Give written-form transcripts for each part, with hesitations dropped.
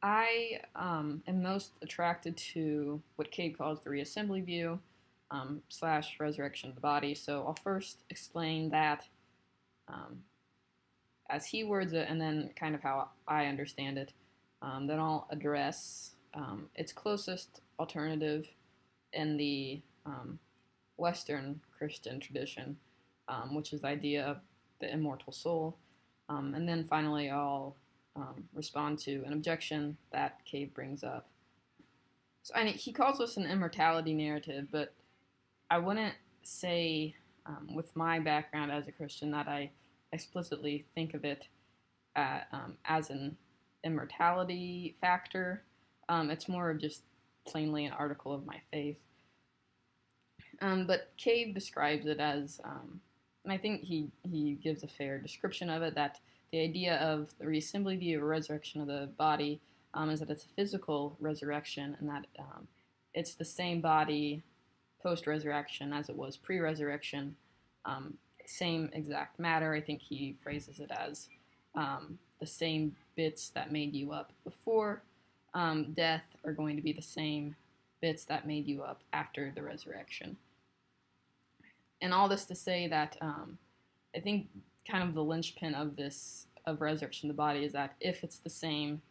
I am most attracted to what Cade calls the reassembly view slash resurrection of the body. So I'll first explain that um, as he words it, and then kind of how I understand it. Then I'll address its closest alternative in the Western Christian tradition, which is the idea of the immortal soul. And then finally, I'll respond to an objection that Cave brings up. So he calls this an immortality narrative, but I wouldn't say, with my background as a Christian, that I explicitly think of it as an immortality factor. It's more of just plainly an article of my faith. But Cave describes it as, and I think he gives a fair description of it, that the idea of the reassembly view or resurrection of the body is that it's a physical resurrection, and that it's the same body post-resurrection as it was pre-resurrection, same exact matter. I think he phrases it as the same bits that made you up before death are going to be the same bits that made you up after the resurrection. And all this to say that I think kind of the linchpin of this, of resurrection of the body, is that if it's the same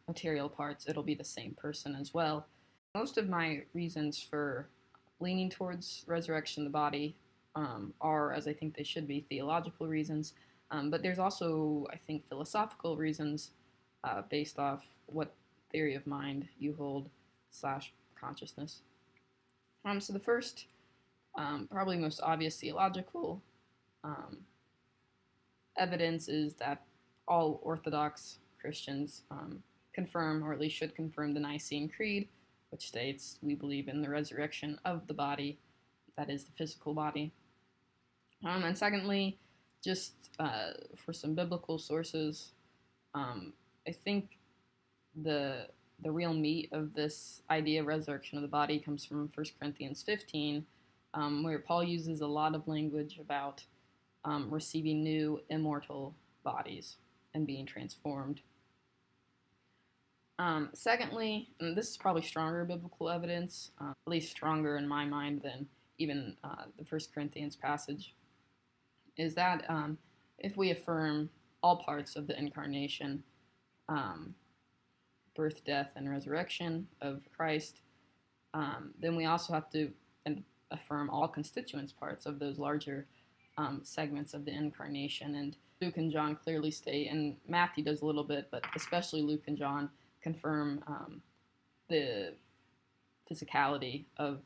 material parts, it'll be the same person as well. Most of my reasons for leaning towards resurrection of the body are, as I think they should be, theological reasons. But there's also, I think, philosophical reasons based off what theory of mind you hold slash consciousness. So the first, probably most obvious theological evidence is that all Orthodox Christians confirm, or at least should confirm, the Nicene Creed, which states we believe in the resurrection of the body, that is, the physical body. And secondly, just for some biblical sources, I think the real meat of this idea of resurrection of the body comes from 1 Corinthians 15, where Paul uses a lot of language about receiving new immortal bodies and being transformed. Secondly, and this is probably stronger biblical evidence, at least stronger in my mind than even the 1 Corinthians passage, is that if we affirm all parts of the incarnation, birth, death, and resurrection of Christ, then we also have to affirm all constituents parts of those larger segments of the incarnation. And Luke and John clearly state, and Matthew does a little bit, but especially Luke and John confirm the physicality of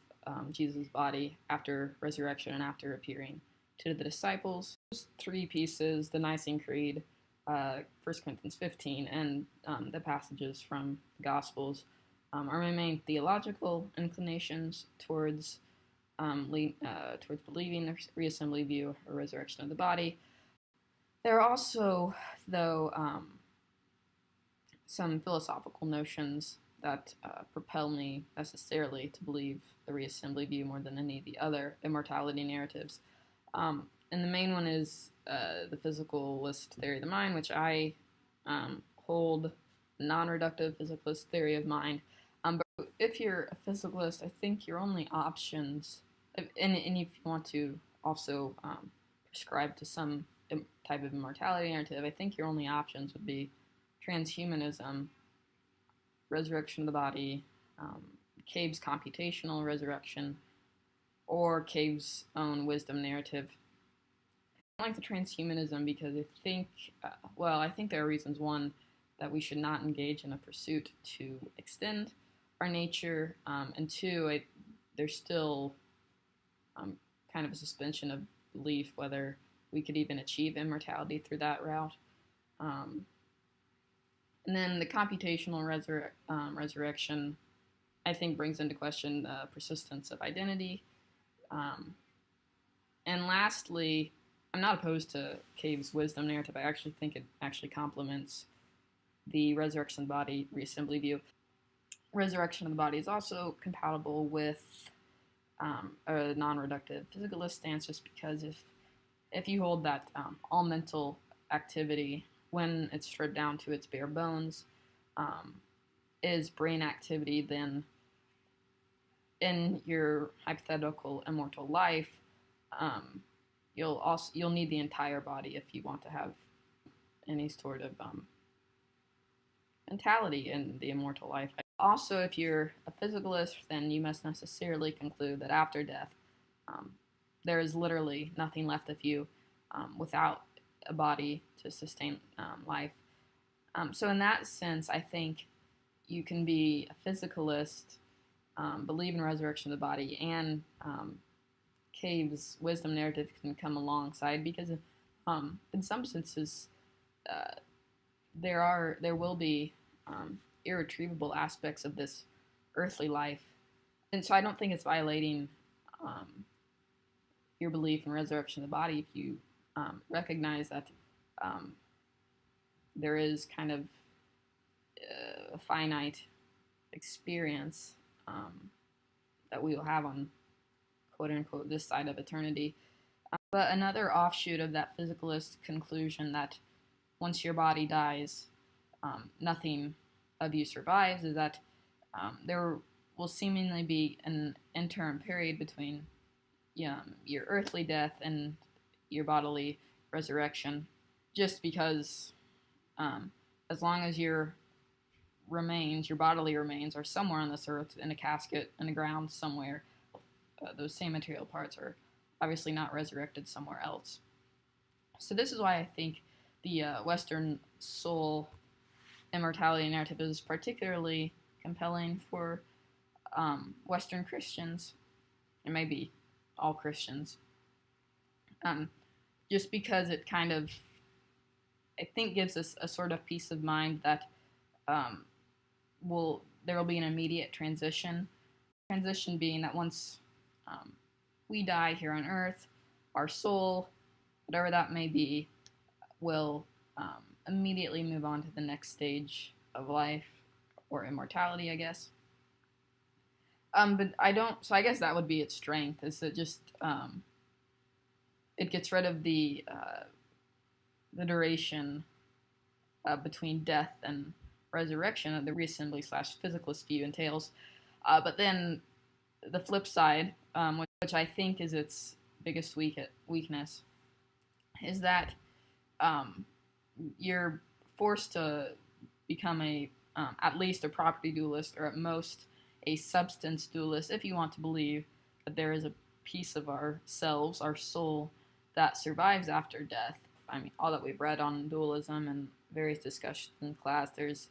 Jesus' body after resurrection and after appearing to the disciples. Those three pieces, the Nicene Creed, 1 Corinthians 15, and the passages from the Gospels, are my main theological inclinations towards believing the reassembly view or resurrection of the body. There are also, though, some philosophical notions that propel me necessarily to believe the reassembly view more than any of the other immortality narratives. And the main one is the physicalist theory of the mind, which I hold non-reductive physicalist theory of mind. But if you're a physicalist, I think your only options, and if you want to also prescribe to some type of immortality narrative, I think your only options would be transhumanism, resurrection of the body, Cave's computational resurrection, or Cave's own wisdom narrative. I don't like the transhumanism because I think, I think there are reasons. One, that we should not engage in a pursuit to extend our nature, and two, there's still kind of a suspension of belief whether we could even achieve immortality through that route. And then the computational resurrection, I think, brings into question the persistence of identity. And lastly, I'm not opposed to Cave's wisdom narrative. I actually think it actually complements the resurrection of the body reassembly view. Resurrection of the body is also compatible with a non-reductive physicalist stance, just because if you hold that all mental activity, when it's stripped down to its bare bones, is brain activity, then in your hypothetical immortal life, you'll need the entire body if you want to have any sort of mentality in the immortal life. Also, if you're a physicalist, then you must necessarily conclude that after death, there is literally nothing left of you without a body to sustain life. So in that sense, I think you can be a physicalist, believe in resurrection of the body, and Cave's wisdom narrative can come alongside, because in some senses there will be irretrievable aspects of this earthly life, and so I don't think it's violating your belief in resurrection of the body if you recognize that there is kind of a finite experience that we will have on quote unquote this side of eternity. But another offshoot of that physicalist conclusion that once your body dies, nothing of you survives is that there will seemingly be an interim period between your earthly death and your bodily resurrection, just because as long as your bodily remains are somewhere on this earth in a casket in the ground somewhere, those same material parts are obviously not resurrected somewhere else. So this is why I think the Western soul immortality narrative is particularly compelling for Western Christians, and maybe all Christians, just because it kind of, I think, gives us a sort of peace of mind that there will be an immediate transition. Transition being that once we die here on earth, our soul, whatever that may be, will immediately move on to the next stage of life, or immortality, I guess. But I don't. So I guess that would be its strength. Is that just it gets rid of the duration between death and resurrection that the reassembly / physicalist view entails. But then the flip side, which I think is its biggest weakness, is that you're forced to become at least a property dualist, or at most a substance dualist, if you want to believe that there is a piece of ourselves, our soul, that survives after death. I mean, all that we've read on dualism and various discussions in class, there's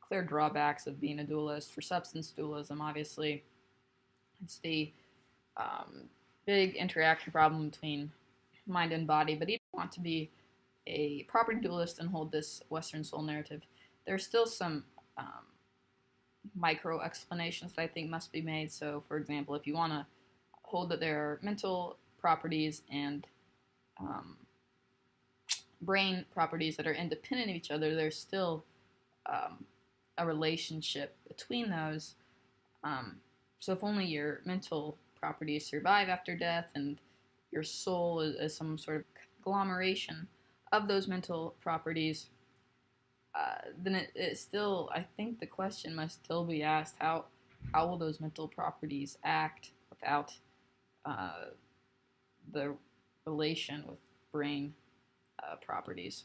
clear drawbacks of being a dualist. For substance dualism, obviously, it's the big interaction problem between mind and body. But even if you want to be a property dualist and hold this Western soul narrative, there's still some micro explanations that I think must be made. So, for example, if you want to hold that there are mental properties and brain properties that are independent of each other, there's still a relationship between those. So if only your mental properties survive after death, and your soul is some sort of conglomeration of those mental properties, then it still, I think the question must still be asked, how will those mental properties act without the relation with brain properties?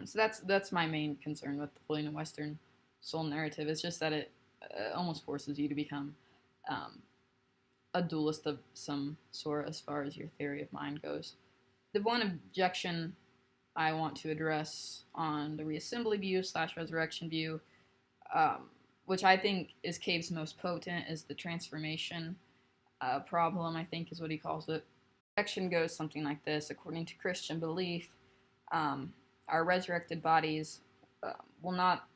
So that's my main concern with holding a Western soul narrative. It's just that it almost forces you to become a dualist of some sort as far as your theory of mind goes. The one objection I want to address on the reassembly view / resurrection view, which I think is Cave's most potent, is the transformation problem, I think is what he calls it. The objection goes something like this: according to Christian belief, our resurrected bodies will not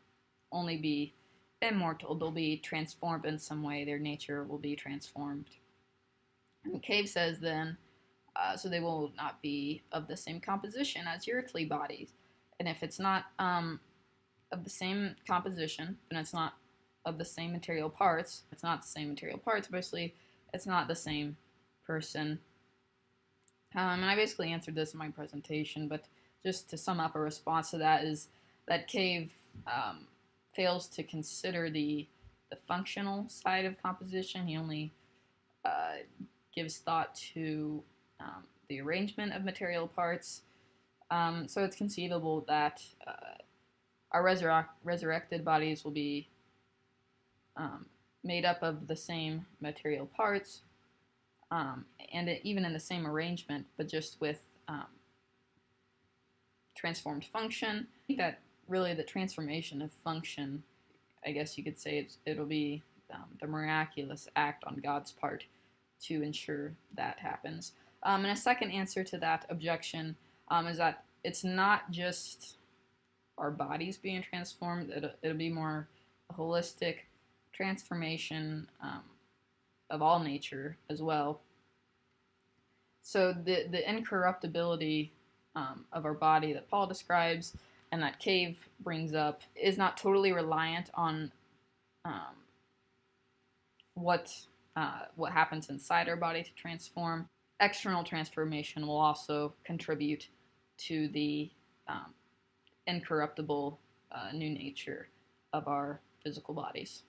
only be immortal, they'll be transformed in some way. Their nature will be transformed. And Cave says then, so they will not be of the same composition as your earthly bodies. And if it's not of the same composition, then it's not of the same material parts. It's not the same material parts, basically. It's not the same person. And I basically answered this in my presentation, but just to sum up, a response to that is that Cave fails to consider the functional side of composition. He only gives thought to the arrangement of material parts. So it's conceivable that our resurrected bodies will be made up of the same material parts, and even in the same arrangement, but just with transformed function. I think that really the transformation of function, I guess you could say it'll be the miraculous act on God's part to ensure that happens. And a second answer to that objection is that it's not just our bodies being transformed, it'll be more a holistic transformation of all nature as well. So the incorruptibility of our body that Paul describes and that Cave brings up is not totally reliant on what happens inside our body to transform. External transformation will also contribute to the incorruptible new nature of our physical bodies.